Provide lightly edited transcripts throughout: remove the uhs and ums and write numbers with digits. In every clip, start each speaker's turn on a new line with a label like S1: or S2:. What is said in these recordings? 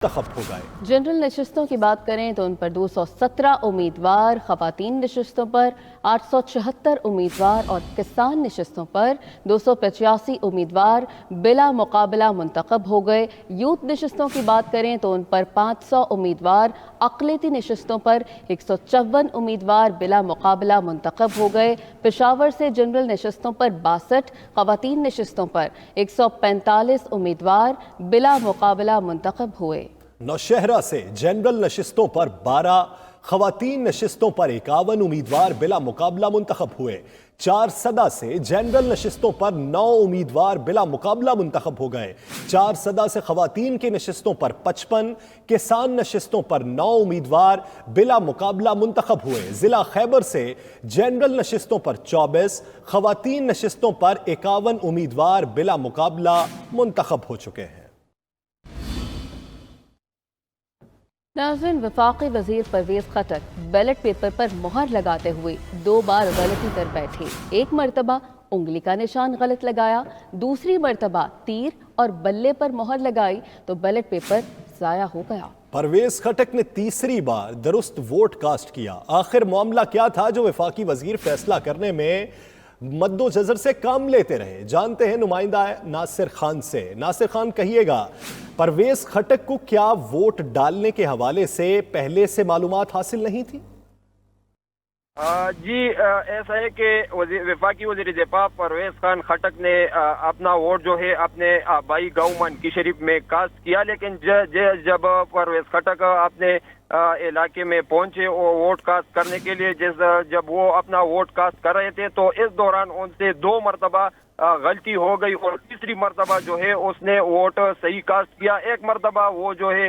S1: منتخب हो गए।
S2: जनरल नशिस्तों की बात करें तो उन पर 217 उम्मीदवार, खवातीन नशिस्तों पर 876 उम्मीदवार और किसान नशिस्तों पर 285 उम्मीदवार बिला मुकाबला मुंतखब हो गए। यूथ नशिस्तों की बात करें तो उन पर 500 उम्मीदवार, अक़लियती नशिस्तों पर 154 उम्मीदवार बिला मुकाबला मुंतखब हो गए। पेशावर से जनरल नशिस्तों पर 62, खवातीन नशिस्तों पर 145 उम्मीदवार बिला मुकाबला मुंतखब हुए।
S1: नौशहरा से जनरल नशिस्तों पर 12, खवातीन नशिस्तों पर 51 उम्मीदवार बिला मुकाबला मुंतखब हुए। चारसदा से जनरल नशिस्तों पर 9 उम्मीदवार बिला मुकाबला मुंतखब हो गए। चारसदा से खवातीन की नशिस्तों पर 55, किसान नशिस्तों पर 9 उम्मीदवार बिला मुकाबला मुंतखब हुए। जिला खैबर से जनरल नशिस्तों पर 24, खवातीन नशिस्तों पर 51 उम्मीदवार बिला मुकाबला मुंतखब हो चुके हैं।
S2: नाज़रीन, वफाकी वज़ीर परवेज़ खटक बैलेट पेपर पर मुहर लगाते हुए 2 बार गलती कर बैठे। एक मरतबा उंगली का निशान गलत लगाया, दूसरी मरतबा तीर और बल्ले पर मुहर लगाई तो बैलेट पेपर ज़ाया हो गया।
S1: परवेज खटक ने तीसरी बार दुरुस्त वोट कास्ट किया। आखिर मामला क्या था जो वफाकी वजीर फैसला करने में मद्दोजर से काम लेते रहे? जानते हैं नुमाइंदा नासिर खान से। नासिर खान, कहिएगा, परवेज खटक को क्या वोट डालने के हवाले से पहले से मालूमात हासिल नहीं थी?
S3: जी, ऐसा है कि वफाकी वज़ीर दिफा परवेज खान खटक ने अपना वोट जो है अपने आबाई गाँव मनकी शरीफ में कास्ट किया, लेकिन जब परवेज खटक अपने इलाके में पहुंचे वो वोट कास्ट करने के लिए, जब वो अपना वोट कास्ट कर रहे थे तो इस दौरान उनसे 2 मरतबा गलती हो गई और तीसरी मरतबा जो है उसने वोट सही कास्ट किया। एक मरतबा वो जो है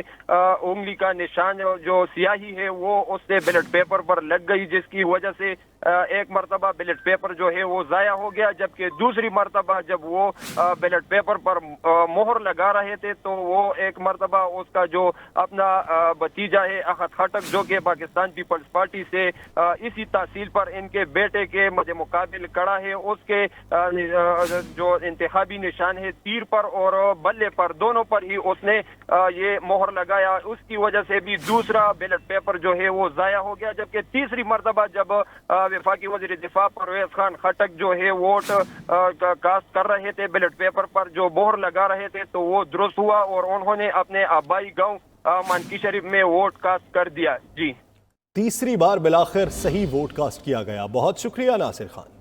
S3: उंगली का निशान जो स्याही है वो उससे बैलेट पेपर पर लग गई, जिसकी वजह से एक मरतबा बैलेट पेपर जो है वो ज़ाया हो गया। जबकि दूसरी मरतबा जब वो बैलेट पेपर पर मोहर लगा रहे थे तो वो एक मरतबा उसका जो अपना भतीजा है अखत खटक, जो कि पाकिस्तान पीपल्स पार्टी से इसी तहसील पर इनके बेटे के मध्य मुकाबिल खड़ा है, उसके जो इंतखाबी निशान है तीर पर और बल्ले पर, दोनों पर ही उसने ये मोहर लगाया। उसकी वजह से भी दूसरा बैलेट पेपर जो है वो ज़ाया हो गया। जबकि तीसरी मरतबा जब वफाकी वज़ीर दिफा परवेज खान खटक जो है वोट कास्ट कर रहे थे, बैलेट पेपर पर जो मोहर लगा रहे थे, तो वो दुरुस्त हुआ और उन्होंने अपने आबाई गाँव मनकी शरीफ में वोट कास्ट कर दिया। जी,
S1: तीसरी बार बिलाखिर सही वोट कास्ट किया गया। बहुत शुक्रिया नासिर खान।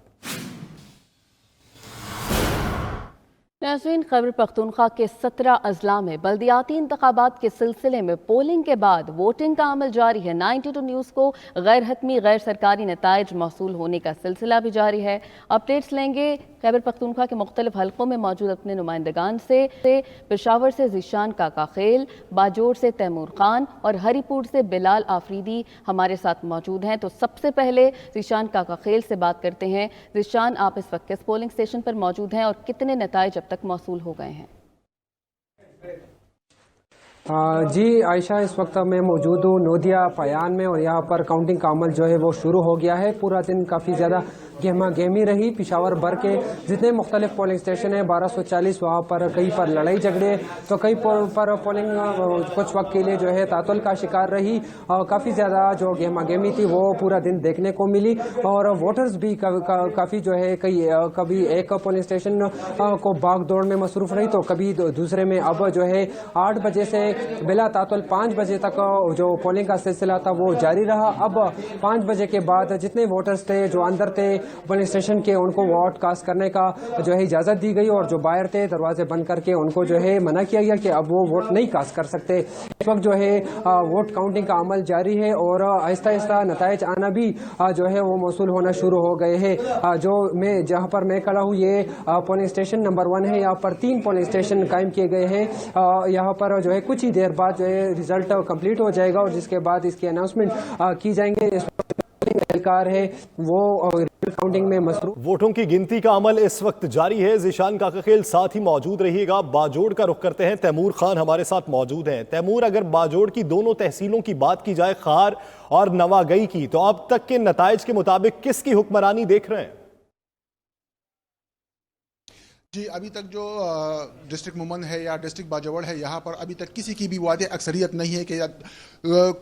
S2: नाज़रीन, खैबर पख्तूनख्वा के 17 अजला में बल्दियाती इंतखाबात के सिलसिले में पोलिंग के बाद वोटिंग का अमल जारी है। 92 न्यूज़ को गैर हतमी गैर सरकारी नताइज मौसूल होने का सिलसिला भी जारी है। अपडेट्स लेंगे खैबर पख्तूनख्वा के मुख्तलिफ हलकों में मौजूद अपने नुमाइंदगान से। पेशावर से ज़ीशान काका खेल, बाजोड़ से तैमूर खान और हरीपुर से बिलाल आफरीदी हमारे साथ मौजूद हैं। तो सबसे पहले ज़ीशान काका खेल से बात करते हैं। ज़ीशान, आप इस वक्त किस पोलिंग स्टेशन पर मौजूद हैं और कितने नताइज अब तक मौसूल हो गए हैं?
S4: जी आयशा, इस वक्त मैं मौजूद हूँ नोदिया पयान में और यहाँ पर काउंटिंग का अमल जो है वो शुरू हो गया है। पूरा दिन काफ़ी ज़्यादा गहमा गहमी रही। पिशावर भर के जितने मुख्तलिफ पोलिंग स्टेशन हैं 1240, वहाँ पर कई पर लड़ाई झगड़े तो कई पर पोलिंग कुछ वक्त के लिए जो है तातुल का शिकार रही और काफ़ी ज़्यादा जो गहमा गहमी थी वो पूरा दिन देखने को मिली। और वोटर्स भी काफ़ी जो है कभी एक पोलिंग स्टेशन को भाग दौड़ में मसरूफ़ रही तो कभी दूसरे में। अब जो है 8 बजे से बिला तातुल 5 बजे तक जो पोलिंग का सिलसिला था वो जारी रहा। अब 5 बजे के बाद जितने वोटर्स थे जो अंदर थे पोलिंग स्टेशन के, उनको वोट कास्ट करने का जो है इजाज़त दी गई और जो बाहर थे दरवाजे बंद करके उनको जो है मना किया गया कि अब वो वोट नहीं कास्ट कर सकते। इस वक्त जो है वोट काउंटिंग का अमल जारी है और आहिस्ता आहिस्ता नताइज आना भी जो है वो मौसूल होना शुरू हो गए हैं। जहाँ पर मैं खड़ा हूँ ये पोलिंग स्टेशन नंबर 1 है। यहाँ पर 3 पोलिंग स्टेशन कायम किए गए हैं। यहाँ पर जो है कुछ ही देर बाद जो है रिजल्ट कंप्लीट हो जाएगा और जिसके बाद इसकी अनाउंसमेंट की जाएंगे। एहलकार है वो काउंटिंग में मसरूफ।
S1: वोटों की गिनती का अमल इस वक्त जारी है। ज़ीशान काका खेल साथ ही मौजूद रहिएगा। बाजोड़ का रुख करते हैं, तैमूर खान हमारे साथ मौजूद हैं। तैमूर, अगर बाजोड़ की दोनों तहसीलों की बात की जाए, खार और नवागई की, तो अब तक के नताइज के मुताबिक किसकी हुक्मरानी देख रहे हैं?
S5: جی ابھی تک جو ڈسٹرکٹ مومن ہے یا ڈسٹرکٹ باجوڑ ہے یہاں پر ابھی تک کسی کی بھی واضح اکثریت نہیں ہے کہ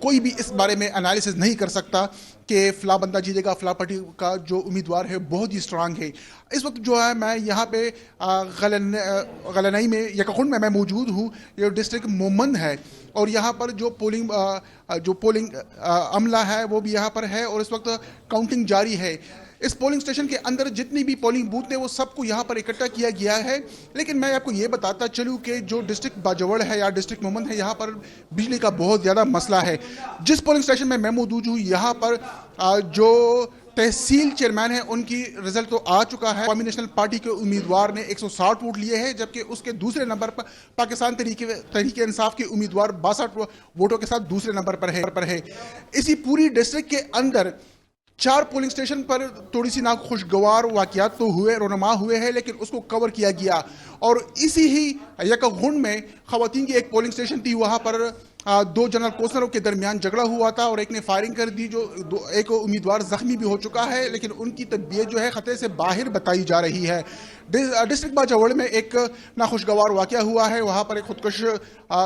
S5: کوئی بھی اس بارے میں انالیسز نہیں کر سکتا کہ فلاں بندہ جیتے گا، فلاں پارٹی کا جو امیدوار ہے بہت ہی اسٹرانگ ہے۔ اس وقت جو ہے میں یہاں پہ غلنائی میں یکخن میں موجود ہوں، یہ ڈسٹرکٹ مومن ہے اور یہاں پر جو پولنگ عملہ ہے وہ بھی یہاں پر ہے اور اس وقت کاؤنٹنگ جاری ہے۔ اس پولنگ سٹیشن کے اندر جتنی بھی پولنگ بوتھ ہیں وہ سب کو یہاں پر اکٹھا کیا گیا ہے، لیکن میں آپ کو یہ بتاتا چلوں کہ جو ڈسٹرکٹ باجوڑ ہے یا ڈسٹرکٹ مومن ہے یہاں پر بجلی کا بہت زیادہ مسئلہ ہے۔ جس پولنگ سٹیشن میں موجود ہوں یہاں پر جو تحصیل چیئرمین ہے ان کی رزلٹ تو آ چکا ہے۔ قومی نیشنل پارٹی کے امیدوار نے 160 ووٹ لیے ہیں، جبکہ اس کے دوسرے نمبر پر پاکستان تحریک انصاف کے امیدوار 62 ووٹوں کے ساتھ دوسرے نمبر پر ہے۔ اسی پوری ڈسٹرکٹ کے اندر 4 پولنگ سٹیشن پر تھوڑی سی ناخوشگوار واقعات تو رونما ہوئے ہیں، لیکن اس کو کور کیا گیا اور اسی ہی یکخن میں خواتین کی ایک پولنگ سٹیشن تھی، وہاں پر 2 جنرل کوسروں کے درمیان جھگڑا ہوا تھا اور ایک نے فائرنگ کر دی، جو ایک امیدوار زخمی بھی ہو چکا ہے، لیکن ان کی طبیعت جو ہے خطرے سے باہر بتائی جا رہی ہے۔ ڈسٹرکٹ باجوڑ میں ایک ناخوشگوار واقعہ ہوا ہے، وہاں پر ایک خودکش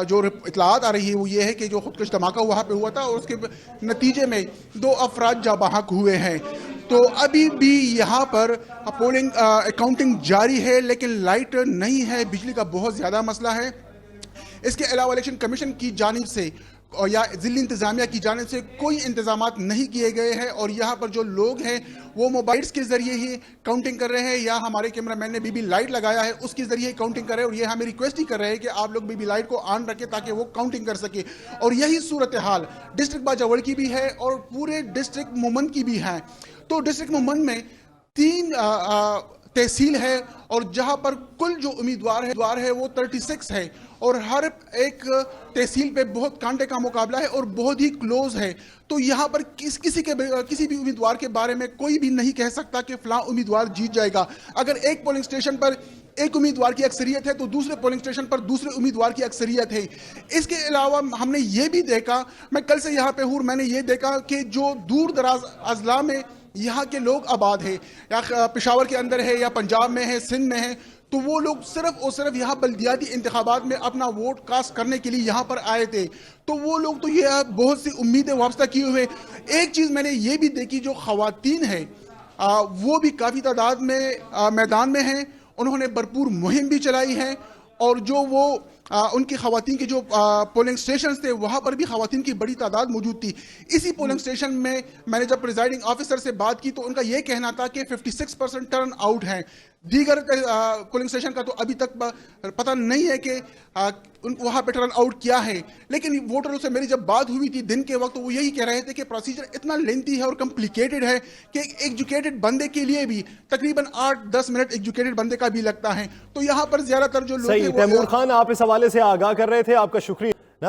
S5: جو اطلاعات آ رہی ہے وہ یہ ہے کہ جو خودکش دھماکہ وہاں پہ ہوا تھا اور اس کے نتیجے میں 2 افراد جاں بحق ہوئے ہیں۔ تو ابھی بھی یہاں پر پولنگ اکاؤنٹنگ جاری ہے، لیکن لائٹ نہیں ہے، بجلی کا بہت زیادہ مسئلہ ہے۔ اس کے علاوہ الیکشن کمیشن کی جانب سے یا ضلعی انتظامیہ کی جانب سے کوئی انتظامات نہیں کیے گئے ہیں اور یہاں پر جو لوگ ہیں وہ موبائلز کے ذریعے ہی کاؤنٹنگ کر رہے ہیں یا ہمارے کیمرہ مین نے بی لائٹ لگایا ہے اس کے ذریعے ہی کاؤنٹنگ کر رہے ہیں اور یہ ہمیں ریکویسٹ ہی کر رہے ہیں کہ آپ لوگ بی لائٹ کو آن رکھیں تاکہ وہ کاؤنٹنگ کر سکے۔ اور یہی صورتحال ڈسٹرکٹ باجوڑ کی بھی ہے اور پورے ڈسٹرکٹ مومن کی بھی ہے۔ تو ڈسٹرکٹ مومن میں 3 تحصیل ہے اور جہاں پر کل جو امیدوار ہے وہ 36 ہے اور ہر ایک تحصیل پہ بہت کانٹے کا مقابلہ ہے اور بہت ہی کلوز ہے۔ تو یہاں پر کسی بھی امیدوار کے بارے میں کوئی بھی نہیں کہہ سکتا کہ فلاں امیدوار جیت جائے گا۔ اگر ایک پولنگ سٹیشن پر ایک امیدوار کی اکثریت ہے تو دوسرے پولنگ سٹیشن پر دوسرے امیدوار کی اکثریت ہے۔ اس کے علاوہ ہم نے یہ بھی دیکھا، میں کل سے یہاں پہ ہوں، میں نے یہ دیکھا کہ جو دور دراز اضلاع میں یہاں کے لوگ آباد ہیں یا پشاور کے اندر ہے یا پنجاب میں ہے، سندھ میں ہے، تو وہ لوگ صرف اور صرف یہاں بلدیاتی انتخابات میں اپنا ووٹ کاسٹ کرنے کے لیے یہاں پر آئے تھے۔ تو وہ لوگ تو یہ بہت سی امیدیں وابستہ کیے ہوئے۔ ایک چیز میں نے یہ بھی دیکھی، جو خواتین ہیں وہ بھی کافی تعداد میں میدان میں ہیں، انہوں نے بھرپور مہم بھی چلائی ہے اور جو وہ ان کی خواتین کے جو پولنگ سٹیشنز تھے وہاں پر بھی خواتین کی بڑی تعداد موجود تھی۔ اسی پولنگ سٹیشن میں میں نے جب پریزائڈنگ آفیسر سے بات کی تو ان کا یہ کہنا تھا کہ 56% ٹرن آؤٹ ہیں۔ دیگر پولنگ سٹیشن کا تو ابھی تک پتہ نہیں ہے کہ وہاں پہ ٹرن آؤٹ کیا ہے، لیکن ووٹروں سے میری جب بات ہوئی تھی دن کے وقت وہ یہی کہہ رہے تھے کہ پروسیجر اتنا لینتھی ہے اور کمپلیکیٹڈ ہے کہ ایک ایجوکیٹڈ بندے کے لیے بھی تقریباً 8-10 منٹ ایجوکیٹڈ بندے کا بھی لگتا ہے۔ تو یہاں پر زیادہ تر جو لوگ
S1: صحیح، تیمور خان آپ اس حوالے سے آگاہ کر رہے تھے، آپ کا شکریہ۔